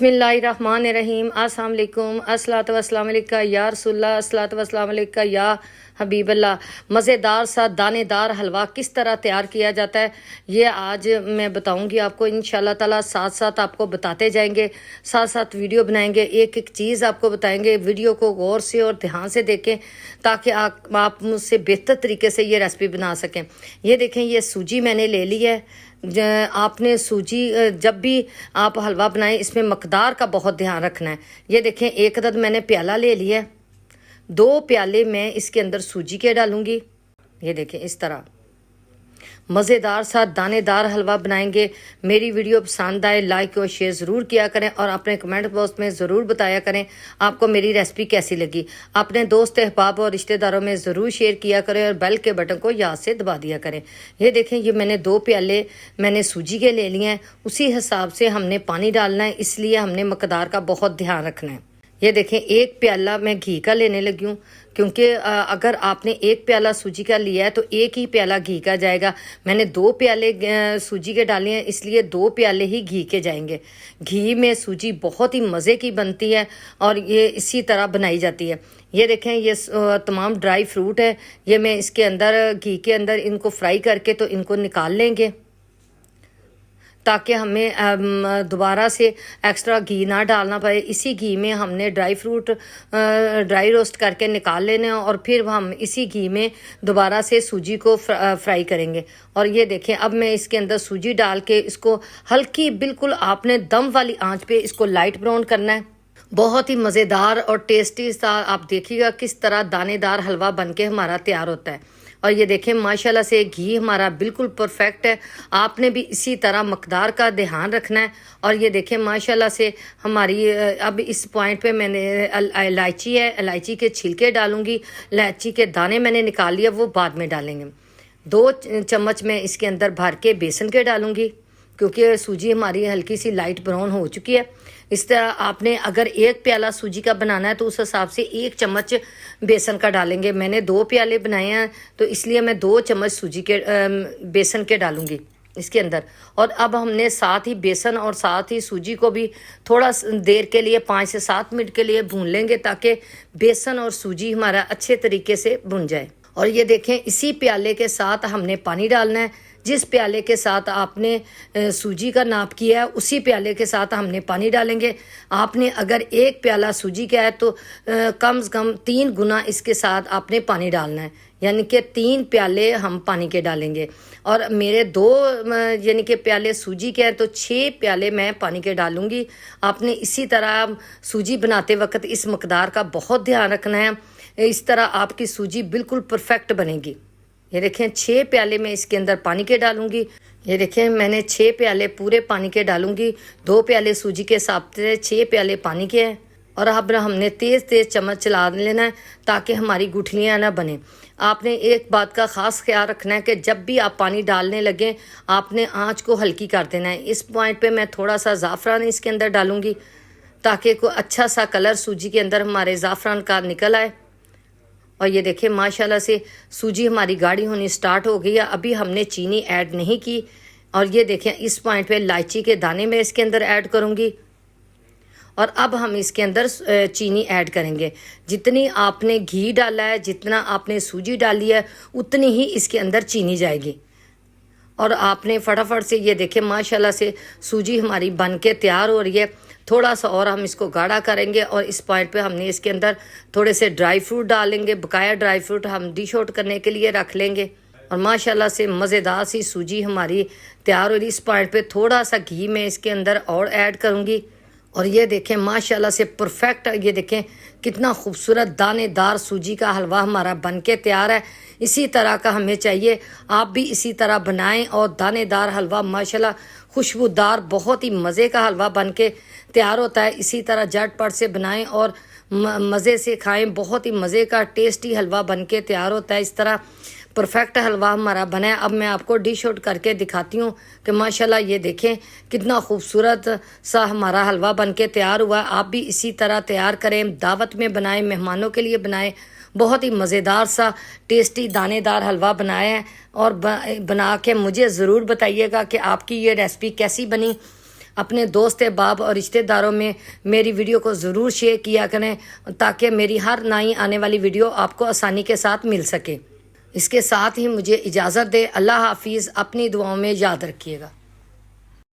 बिस्मिल्लाहिर्रहमानिर्रहीम। अस्सलाम वालेकुम, अस्सलातु वस्सलाम अलैका या रसूलल्लाह, अस्सलातु वस्सलाम अलैका या हबीबल्लाह। मज़ेदार सा दानेदार हलवा किस तरह तैयार किया जाता है ये आज मैं बताऊंगी आपको इंशाल्लाह ताला। साथ साथ आपको बताते जाएंगे, साथ साथ वीडियो बनाएंगे, एक एक चीज़ आपको बताएंगे। वीडियो को गौर से और ध्यान से देखें ताकि आप मुझसे बेहतर तरीके से ये रेसिपी बना सकें। ये देखें, ये सूजी मैंने ले ली है। आपने सूजी जब भी आप हलवा बनाएं इसमें मकदार का बहुत ध्यान रखना है। ये देखें, एक अदद मैंने प्याला ले लिया है। 2 प्याले मैं इसके अंदर सूजी के डालूंगी। ये देखें, इस तरह मज़ेदार सा दानेदार हलवा बनाएंगे। मेरी वीडियो पसंद आए लाइक और शेयर ज़रूर किया करें और अपने कमेंट बॉक्स में ज़रूर बताया करें आपको मेरी रेसिपी कैसी लगी। अपने दोस्त अहबाब और रिश्तेदारों में ज़रूर शेयर किया करें और बेल के बटन को याद से दबा दिया करें। ये देखें, ये मैंने 2 प्याले मैंने सूजी के ले लिए हैं। उसी हिसाब से हमने पानी डालना है, इसलिए हमने मकदार का बहुत ध्यान रखना है। ये देखें, 1 प्याला मैं घी का लेने लगी हूँ, क्योंकि अगर आपने 1 प्याला सूजी का लिया है तो 1 ही प्याला घी का जाएगा। मैंने 2 प्याले सूजी के डाले हैं, इसलिए 2 प्याले ही घी के जाएंगे। घी में सूजी बहुत ही मज़े की बनती है और ये इसी तरह बनाई जाती है। ये देखें, ये तमाम ड्राई फ्रूट है। ये मैं इसके अंदर घी के अंदर इनको फ्राई करके तो इनको निकाल लेंगे, ताकि हमें दोबारा से एक्स्ट्रा घी ना डालना पड़े। इसी घी में हमने ड्राई फ्रूट ड्राई रोस्ट करके निकाल लेने और फिर हम इसी घी में दोबारा से सूजी को फ्राई करेंगे। और ये देखें, अब मैं इसके अंदर सूजी डाल के इसको हल्की, बिल्कुल आपने दम वाली आंच पे इसको लाइट ब्राउन करना है। बहुत ही मज़ेदार और टेस्टी सा आप देखिएगा किस तरह दानेदार हलवा बनके हमारा तैयार होता है। और ये देखें, माशाल्लाह से घी हमारा बिल्कुल परफेक्ट है। आपने भी इसी तरह मकदार का ध्यान रखना है। और ये देखें, माशाल्लाह से हमारी अब इस पॉइंट पे मैंने इलायची है, इलायची के छिलके डालूंगी। इलायची के दाने मैंने निकाल लिया, वो बाद में डालेंगे। 2 चम्मच मैं इसके अंदर भर के बेसन के डालूंगी, क्योंकि सूजी हमारी हल्की सी लाइट ब्राउन हो चुकी है। इस तरह आपने अगर 1 प्याला सूजी का बनाना है तो उस हिसाब से 1 चम्मच बेसन का डालेंगे। मैंने 2 प्याले बनाए हैं तो इसलिए मैं 2 चम्मच सूजी के बेसन के डालूंगी इसके अंदर। और अब हमने साथ ही बेसन और साथ ही सूजी को भी थोड़ा देर के लिए 5 से 7 मिनट के लिए भून लेंगे, ताकि बेसन और सूजी हमारा अच्छे तरीके से भुन जाए। और ये देखें, इसी प्याले के साथ हमने पानी डालना है। जिस प्याले के साथ आपने सूजी का नाप किया है उसी प्याले के साथ हमने पानी डालेंगे। आपने अगर 1 प्याला सूजी का है तो कम से कम 3 गुना इसके साथ आपने पानी डालना है, यानी कि 3 प्याले हम पानी के डालेंगे। और मेरे 2 यानी कि प्याले सूजी के हैं तो 6 प्याले मैं पानी के डालूंगी। आपने इसी तरह सूजी बनाते वक्त इस मकदार का बहुत ध्यान रखना है, इस तरह आपकी सूजी बिल्कुल परफेक्ट बनेगी। ये देखें, 6 प्याले मैं इसके अंदर पानी के डालूंगी। ये देखें, मैंने 6 प्याले पूरे पानी के डालूंगी। 2 प्याले सूजी के हिसाब से 6 प्याले पानी के हैं। और अब हमने तेज़ तेज़ चम्मच चला लेना है ताकि हमारी गुठलियाँ ना बने। आपने एक बात का ख़ास ख्याल रखना है कि जब भी आप पानी डालने लगें आपने आँच को हल्की कर देना है। इस पॉइंट पर मैं थोड़ा सा ज़ाफ़रान इसके अंदर डालूंगी, ताकि कोई अच्छा सा कलर सूजी के अंदर हमारे ज़ाफ़रान का निकल आए। और ये देखें, माशाल्लाह से सूजी हमारी गाढ़ी होनी स्टार्ट हो गई है। अभी हमने चीनी ऐड नहीं की। और ये देखें, इस पॉइंट पे इलायची के दाने मैं इसके अंदर ऐड करूँगी। और अब हम इसके अंदर चीनी ऐड करेंगे। जितनी आपने घी डाला है, जितना आपने सूजी डाली है, उतनी ही इसके अंदर चीनी जाएगी। और आपने फटाफट से, ये देखें, माशाल्लाह से सूजी हमारी बन के तैयार हो रही है। थोड़ा सा और हम इसको गाढ़ा करेंगे और इस पॉइंट पे हमने इसके अंदर थोड़े से ड्राई फ्रूट डालेंगे। बकाया ड्राई फ्रूट हम डिश आउट करने के लिए रख लेंगे। और माशाल्लाह से मज़ेदार सी सूजी हमारी तैयार हो रही। इस पॉइंट पे थोड़ा सा घी मैं इसके अंदर और ऐड करूँगी। और ये देखें, माशाल्लाह से परफेक्ट, ये देखें कितना खूबसूरत दानेदार सूजी का हलवा हमारा बनके तैयार है। इसी तरह का हमें चाहिए, आप भी इसी तरह बनाएं और दानेदार हलवा माशाल्लाह खुशबूदार बहुत ही मज़े का हलवा बनके तैयार होता है। इसी तरह झटपट से बनाएं और मज़े से खाएं। बहुत ही मज़े का टेस्टी हलवा बनके तैयार होता है। इस तरह परफेक्ट हलवा हमारा बना है। अब मैं आपको डिश आउट करके दिखाती हूँ कि माशाल्लाह ये देखें कितना खूबसूरत सा हमारा हलवा बनके तैयार हुआ। आप भी इसी तरह तैयार करें, दावत में बनाएं, मेहमानों के लिए बनाएं। बहुत ही मज़ेदार सा टेस्टी दानेदार हलवा बनाया है। और बना के मुझे ज़रूर बताइएगा कि आपकी ये रेसिपी कैसी बनी। अपने दोस्त बाब और रिश्तेदारों में मेरी वीडियो को ज़रूर शेयर किया करें ताकि मेरी हर नई आने वाली वीडियो आपको आसानी के साथ मिल सके। इसके साथ ही मुझे इजाज़त दे। अल्लाह हाफिज़। अपनी दुआओं में याद रखिएगा।